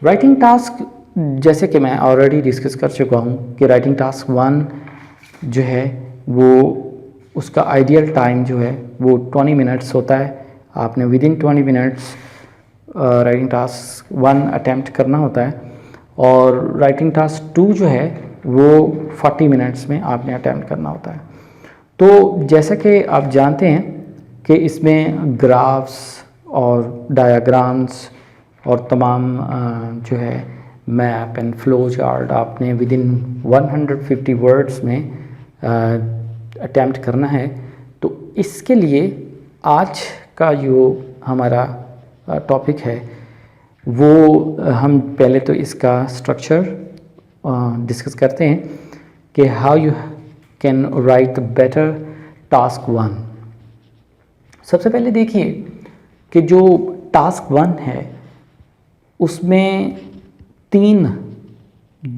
Writing task जैसे कि मैं ऑलरेडी डिस्कस कर चुका हूँ कि राइटिंग टास्क 1 जो है वो उसका आइडियल टाइम जो है वो 20 मिनट्स होता है। आपने with in 20 minutes writing task 1 attempt करना होता है और राइटिंग टास्क 2 जो है वो 40 मिनट्स में आपने अटैम्प्ट करना होता है। तो जैसा कि आप जानते हैं कि इसमें ग्राफ्स और डायाग्राम्स और तमाम जो है मैप एंड फ्लो चार्ट आपने विद इन 150 वर्ड्स में अटैम्प्ट करना है। तो इसके लिए आज का जो हमारा टॉपिक है वो हम पहले तो इसका स्ट्रक्चर डिस्कस करते हैं कि how you can write better task 1। सबसे पहले देखिए कि जो टास्क 1 है उसमें 3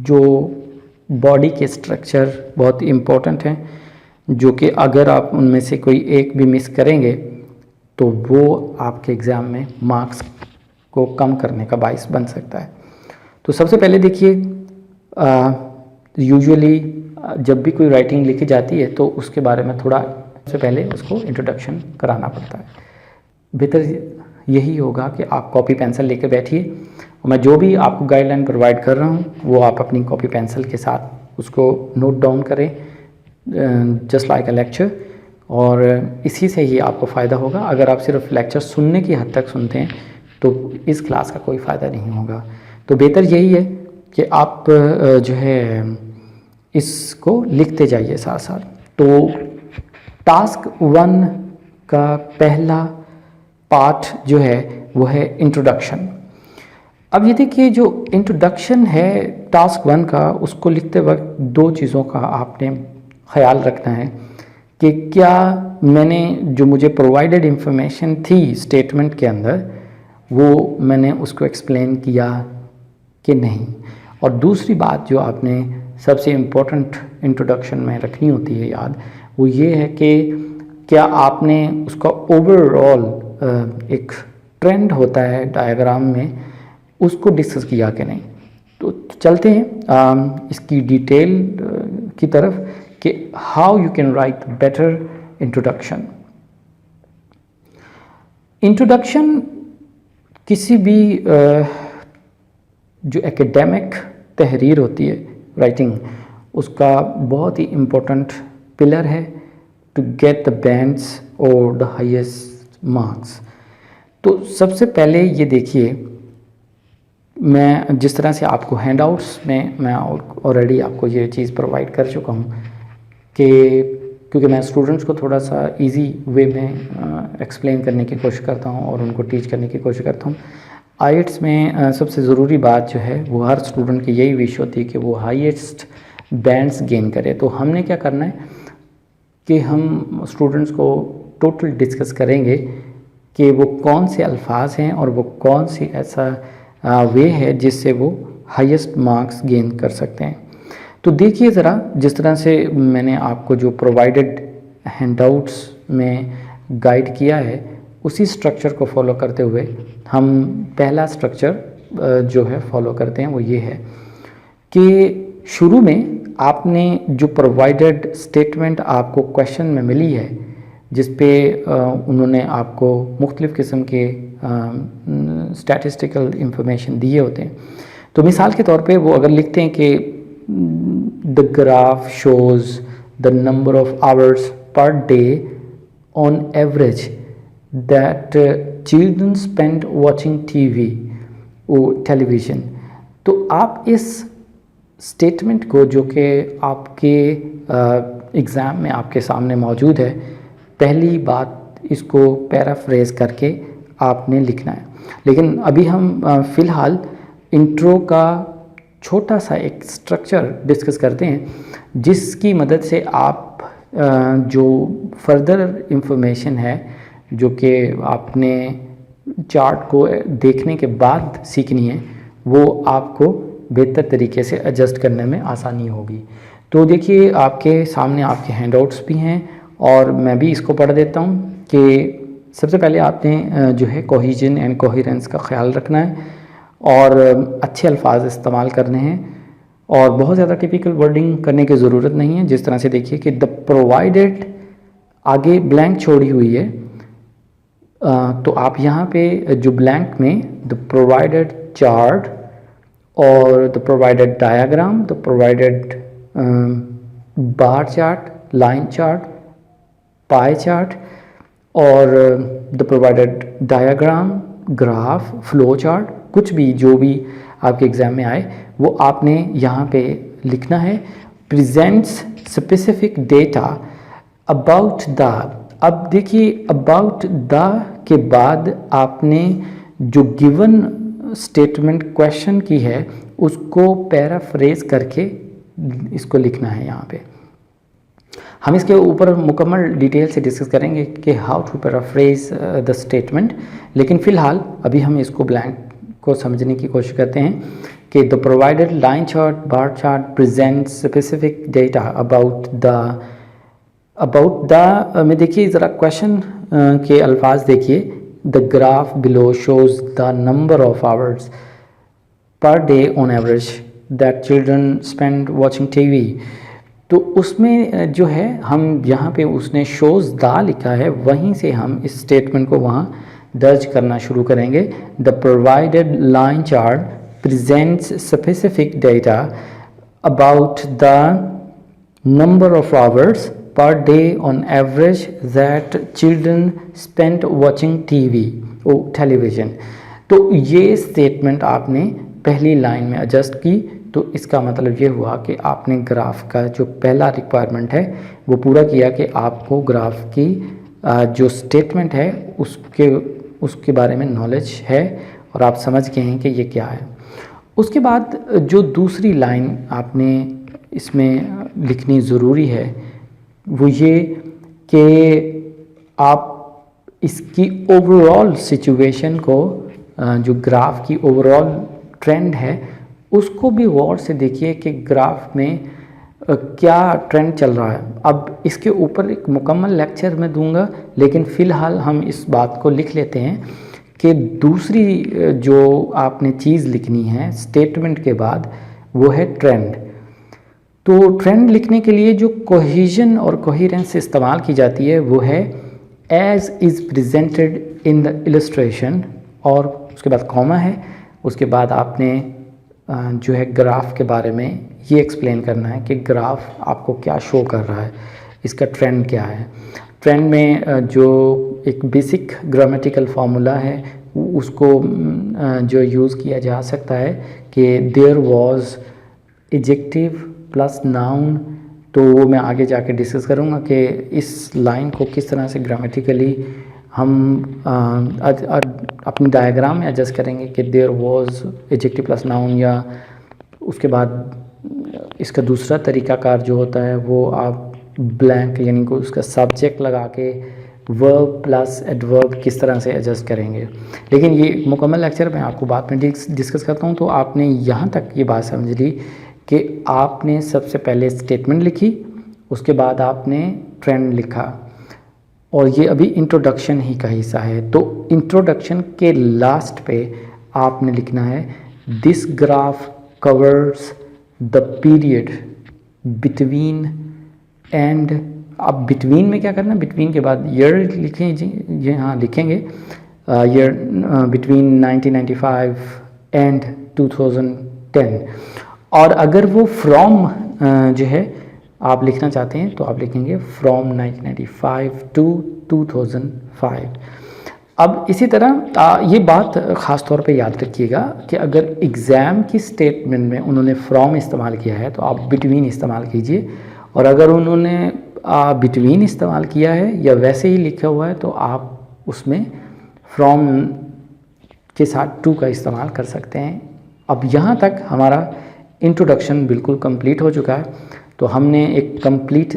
जो बॉडी के स्ट्रक्चर बहुत इम्पोर्टेंट हैं, जो कि अगर आप उनमें से कोई एक भी मिस करेंगे तो वो आपके एग्ज़ाम में मार्क्स को कम करने का बाइस बन सकता है। तो सबसे पहले देखिए, यूजुअली जब भी कोई राइटिंग लिखी जाती है तो उसके बारे में थोड़ा सबसे पहले उसको इंट्रोडक्शन कराना पड़ता है। बेहतर यही होगा कि आप कॉपी पेंसिल लेकर बैठिए और मैं जो भी आपको गाइडलाइन प्रोवाइड कर रहा हूँ वो आप अपनी कॉपी पेंसिल के साथ उसको नोट डाउन करें जस्ट लाइक अ लेक्चर, और इसी से ही आपको फ़ायदा होगा। अगर आप सिर्फ लेक्चर सुनने की हद तक सुनते हैं तो इस क्लास का कोई फ़ायदा नहीं होगा। तो बेहतर यही है कि आप जो है इसको लिखते जाइए साथ साथ। तो टास्क 1 का पहला पार्ट जो है वो है इंट्रोडक्शन। अब ये देखिए, जो इंट्रोडक्शन है टास्क 1 का, उसको लिखते वक्त 2 चीज़ों का आपने ख्याल रखना है कि क्या मैंने जो मुझे प्रोवाइडेड इंफॉर्मेशन थी स्टेटमेंट के अंदर वो मैंने उसको एक्सप्लेन किया कि नहीं। और दूसरी बात जो आपने सबसे इम्पोर्टेंट इंट्रोडक्शन में रखनी होती है याद, वो ये है कि क्या आपने उसका ओवरऑल एक ट्रेंड होता है डायग्राम में, उसको डिस्कस किया कि नहीं। तो चलते हैं इसकी डिटेल की तरफ कि how you can write better introduction. Introduction किसी भी जो एकेडमिक तहरीर होती है राइटिंग, उसका बहुत ही इम्पोर्टेंट पिलर है टू गेट द बैंड्स और द हाईएस्ट मार्क्स। तो सबसे पहले ये देखिए, मैं जिस तरह से आपको हैंडआउट्स में मैं ऑलरेडी आपको ये चीज़ प्रोवाइड कर चुका हूँ कि क्योंकि मैं स्टूडेंट्स को थोड़ा सा इजी वे में एक्सप्लेन करने की कोशिश करता हूँ और उनको टीच करने की कोशिश करता हूँ। आईएल्ट्स में सबसे ज़रूरी बात जो है वो हर स्टूडेंट की यही विश होती है कि वो हाईएस्ट बैंड्स गेन करे। तो हमने क्या करना है कि हम स्टूडेंट्स को टोटल डिस्कस करेंगे कि वो कौन से अल्फाज हैं और वो कौन सी ऐसा वे है जिससे वो हाईएस्ट मार्क्स गेन कर सकते हैं। तो देखिए ज़रा, जिस तरह से मैंने आपको जो प्रोवाइडेड हैंडआउट्स में गाइड किया है उसी स्ट्रक्चर को फॉलो करते हुए हम पहला स्ट्रक्चर जो है फॉलो करते हैं। वो ये है कि शुरू में आपने जो प्रोवाइडेड स्टेटमेंट आपको क्वेश्चन में मिली है, जिस पे उन्होंने आपको मुख्तलिफ़ किस्म के स्टैटिस्टिकल इंफॉर्मेशन दिए होते हैं। तो मिसाल के तौर पे वो अगर लिखते हैं कि the graph shows the number of hours per day on average that children spend watching TV television, तो आप इस स्टेटमेंट को जो कि आपके एग्ज़ाम में आपके सामने मौजूद है, पहली बात इसको पैराफ्रेज करके आपने लिखना है। लेकिन अभी हम फ़िलहाल इंट्रो का छोटा सा एक स्ट्रक्चर डिस्कस करते हैं जिसकी मदद से आप जो फर्दर इंफॉर्मेशन है जो कि आपने चार्ट को देखने के बाद सीखनी है, वो आपको बेहतर तरीके से एडजस्ट करने में आसानी होगी। तो देखिए, आपके सामने आपके हैंडआउट्स भी हैं और मैं भी इसको पढ़ देता हूँ कि सबसे पहले आपने जो है कोहेजन एंड कोहेरेंस का ख्याल रखना है और अच्छे अल्फाज इस्तेमाल करने हैं और बहुत ज़्यादा टिपिकल वर्डिंग करने की ज़रूरत नहीं है। जिस तरह से देखिए कि द प्रोवाइडेड आगे ब्लैंक छोड़ी हुई है, तो आप यहाँ पे जो ब्लैंक में द प्रोवाइडेड चार्ट और the provided diagram, the provided bar chart, line chart, pie chart और the provided diagram, graph, flow chart, कुछ भी जो भी आपके एग्ज़ाम में आए वो आपने यहाँ पे लिखना है। Presents specific data about the. अब देखिए अबाउट द के बाद आपने जो गिवन स्टेटमेंट क्वेश्चन की है उसको पैराफ्रेज करके इसको लिखना है यहाँ पे। हम इसके ऊपर मुकम्मल डिटेल से डिस्कस करेंगे कि how to paraphrase the statement, लेकिन फ़िलहाल अभी हम इसको ब्लैंक को समझने की कोशिश करते हैं कि the provided line chart, bar chart present specific data about the में देखिए ज़रा क्वेश्चन के अल्फाज देखिए। The graph below shows the number of hours per day on average that children spend watching TV. तो उसमें जो है हम यहाँ पे उसने शोज़ द लिखा है, वहीं से हम इस स्टेटमेंट को वहाँ दर्ज करना शुरू करेंगे। The provided line chart presents specific data about the number of hours per day on average that children spend watching television. तो ये स्टेटमेंट आपने पहली लाइन में एडजस्ट की, तो इसका मतलब ये हुआ कि आपने ग्राफ का जो पहला रिक्वायरमेंट है वो पूरा किया कि आपको ग्राफ की जो स्टेटमेंट है उसके बारे में नॉलेज है और आप समझ गए हैं कि ये क्या है। उसके बाद जो दूसरी लाइन आपने इसमें लिखनी ज़रूरी है वो ये कि आप इसकी ओवरऑल सिचुएशन को, जो ग्राफ की ओवरऑल ट्रेंड है उसको भी गौर से देखिए कि ग्राफ में क्या ट्रेंड चल रहा है। अब इसके ऊपर एक मुकम्मल लेक्चर मैं दूंगा, लेकिन फ़िलहाल हम इस बात को लिख लेते हैं कि दूसरी जो आपने चीज़ लिखनी है स्टेटमेंट के बाद वो है ट्रेंड। तो ट्रेंड लिखने के लिए जो कोहेजन और कोहेरेंस इस्तेमाल की जाती है वो है as is presented in the illustration, और उसके बाद कॉमा है। उसके बाद आपने जो है ग्राफ के बारे में ये एक्सप्लेन करना है कि ग्राफ आपको क्या शो कर रहा है, इसका ट्रेंड क्या है। ट्रेंड में जो एक बेसिक ग्रामेटिकल फार्मूला है उसको जो यूज़ किया जा सकता है कि there was adjective plus noun. तो वो मैं आगे जाके डिस्कस करूँगा कि इस लाइन को किस तरह से ग्रामेटिकली हम अपनी डायग्राम में एडजस्ट करेंगे कि there was adjective plus noun, या उसके बाद इसका दूसरा तरीकाकार जो होता है वो आप ब्लैंक यानी कि उसका सब्जेक्ट लगा के वर्ब प्लस एडवर्ब किस तरह से एडजस्ट करेंगे। लेकिन ये मुकम्मल लेक्चर मैं आपको बाद में डिस्कस करता हूँ। तो आपने यहाँ तक ये बात समझ ली कि आपने सबसे पहले स्टेटमेंट लिखी, उसके बाद आपने ट्रेंड लिखा, और ये अभी इंट्रोडक्शन ही का हिस्सा है। तो इंट्रोडक्शन के लास्ट पे आपने लिखना है this graph covers the period between and. अब बिटवीन में क्या करना, बिटवीन के बाद ईयर लिखें जी, ये हाँ लिखेंगे ईयर बिटवीन 1995 एंड 2010। और अगर वो फ्रॉम जो है आप लिखना चाहते हैं तो आप लिखेंगे फ्रॉम 1995 टू 2005। अब इसी तरह ये बात ख़ास तौर पे याद रखिएगा कि अगर एग्ज़ाम की स्टेटमेंट में उन्होंने फ्रॉम इस्तेमाल किया है तो आप बिटवीन इस्तेमाल कीजिए, और अगर उन्होंने बिटवीन इस्तेमाल किया है या वैसे ही लिखा हुआ है तो आप उसमें फ्रॉम के साथ टू का इस्तेमाल कर सकते हैं। अब यहाँ तक हमारा इंट्रोडक्शन बिल्कुल कंप्लीट हो चुका है। तो हमने एक कंप्लीट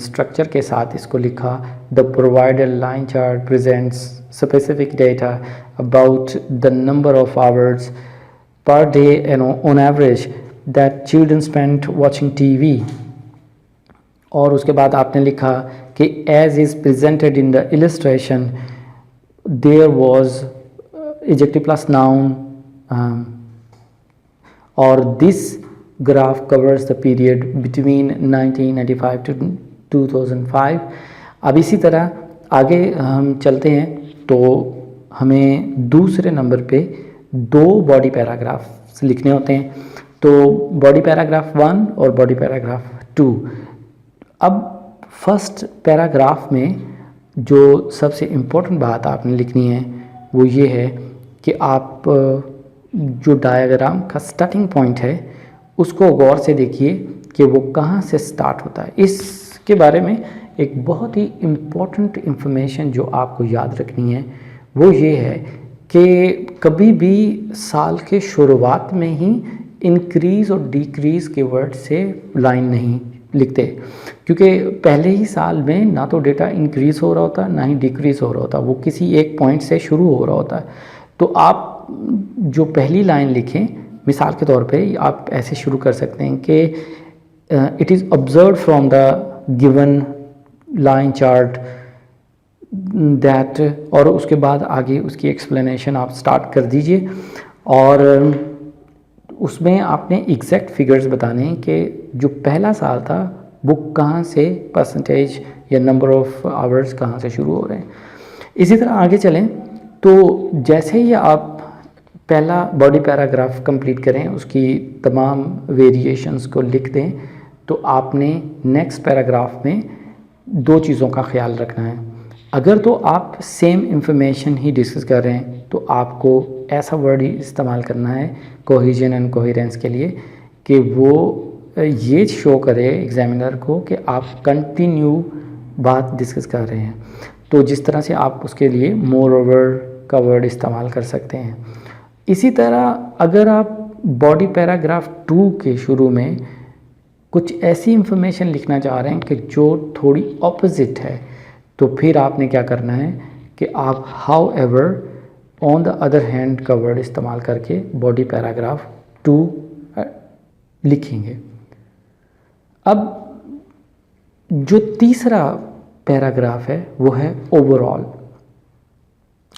स्ट्रक्चर के साथ इसको लिखा। The provided line chart presents specific data about the number of hours per day and on average that children spend watching TV. और उसके बाद आपने लिखा कि as is presented in the illustration there was adjective plus noun और this graph covers the period between 1995 to 2005। अब इसी तरह आगे हम चलते हैं तो हमें दूसरे नंबर पे 2 बॉडी पैराग्राफ्स लिखने होते हैं। तो बॉडी पैराग्राफ 1 और बॉडी पैराग्राफ 2। अब फर्स्ट पैराग्राफ में जो सबसे इम्पोर्टेंट बात आपने लिखनी है वो ये है कि आप जो डायग्राम का स्टार्टिंग पॉइंट है उसको गौर से देखिए कि वो कहाँ से स्टार्ट होता है। इसके बारे में एक बहुत ही इम्पोर्टेंट इन्फॉर्मेशन जो आपको याद रखनी है वो ये है कि कभी भी साल के शुरुआत में ही इंक्रीज़ और डिक्रीज़ के वर्ड से लाइन नहीं लिखते, क्योंकि पहले ही साल में ना तो डेटा इंक्रीज़ हो रहा होता ना ही डिक्रीज़ हो रहा होता, वो किसी एक पॉइंट से शुरू हो रहा होता है। तो आप जो पहली लाइन लिखें, मिसाल के तौर पे आप ऐसे शुरू कर सकते हैं कि it is observe from the given line chart that, और उसके बाद आगे उसकी एक्सप्लेनेशन आप स्टार्ट कर दीजिए और उसमें आपने एग्जैक्ट फिगर्स बताने हैं कि जो पहला साल था वो कहाँ से परसेंटेज या नंबर ऑफ़ आवर्स कहाँ से शुरू हो रहे हैं। इसी तरह आगे चलें तो जैसे ही आप पहला बॉडी पैराग्राफ कंप्लीट करें, उसकी तमाम वेरिएशंस को लिख दें, तो आपने नेक्स्ट पैराग्राफ में 2 चीज़ों का ख्याल रखना है। अगर तो आप सेम इंफॉर्मेशन ही डिस्कस कर रहे हैं तो आपको ऐसा वर्ड ही इस्तेमाल करना है कोहेजन एंड कोहेरेंस के लिए कि वो ये शो करे एग्जामिनर को कि आप कंटिन्यू बात डिस्कस कर रहे हैं। तो जिस तरह से आप उसके लिए मोर ओवर का वर्ड इस्तेमाल कर सकते हैं। इसी तरह अगर आप बॉडी पैराग्राफ 2 के शुरू में कुछ ऐसी इंफॉर्मेशन लिखना चाह रहे हैं कि जो थोड़ी ऑपोजिट है, तो फिर आपने क्या करना है कि आप how ever on the other hand का वर्ड इस्तेमाल करके बॉडी पैराग्राफ 2 लिखेंगे। अब जो तीसरा पैराग्राफ है वो है ओवरऑल।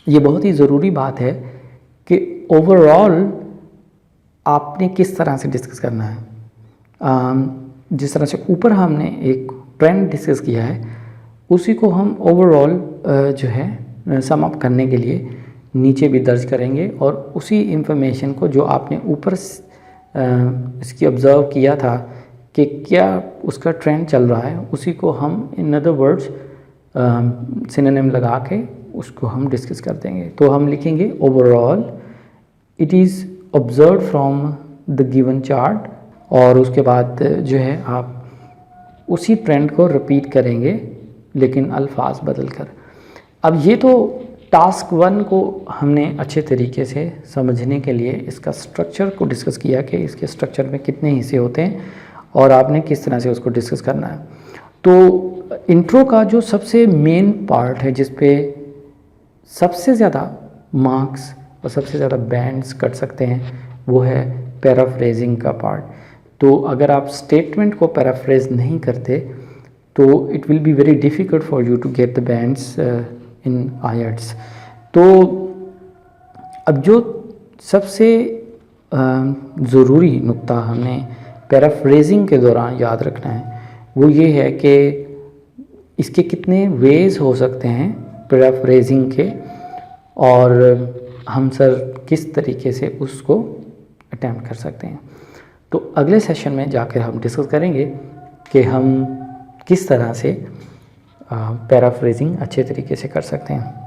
ये बहुत ही ज़रूरी बात है कि ओवरऑल आपने किस तरह से डिस्कस करना है। जिस तरह से ऊपर हमने एक ट्रेंड डिस्कस किया है, उसी को हम ओवरऑल जो है सम अप करने के लिए नीचे भी दर्ज करेंगे और उसी इंफॉर्मेशन को जो आपने ऊपर इसकी ऑब्ज़र्व किया था कि क्या उसका ट्रेंड चल रहा है, उसी को हम इन अदर वर्ड्स सिनोनिम लगा के उसको हम डिस्कस कर देंगे। तो हम लिखेंगे overall it is observe from the given chart, और उसके बाद जो है आप उसी ट्रेंड को रिपीट करेंगे लेकिन अल्फाज बदल कर। अब ये तो टास्क 1 को हमने अच्छे तरीके से समझने के लिए इसका स्ट्रक्चर को डिस्कस किया कि इसके स्ट्रक्चर में कितने हिस्से होते हैं और आपने किस तरह से उसको डिस्कस करना है। तो इंट्रो का जो सबसे मेन पार्ट है जिस पे सबसे ज़्यादा मार्क्स और सबसे ज़्यादा बैंड्स कट सकते हैं वो है पैराफ्रेजिंग का पार्ट। तो अगर आप स्टेटमेंट को पैराफ्रेज नहीं करते तो it will be very difficult for you to get the bands इन IELTS। तो अब जो सबसे ज़रूरी नुक्ता हमने पैराफ्रेजिंग के दौरान याद रखना है वो ये है कि इसके कितने वेज हो सकते हैं पैराफ्रेजिंग के, और हम सर किस तरीके से उसको अटेम्प्ट कर सकते हैं। तो अगले सेशन में जाकर हम डिस्कस करेंगे कि हम किस तरह से पैराफ्रेजिंग अच्छे तरीके से कर सकते हैं।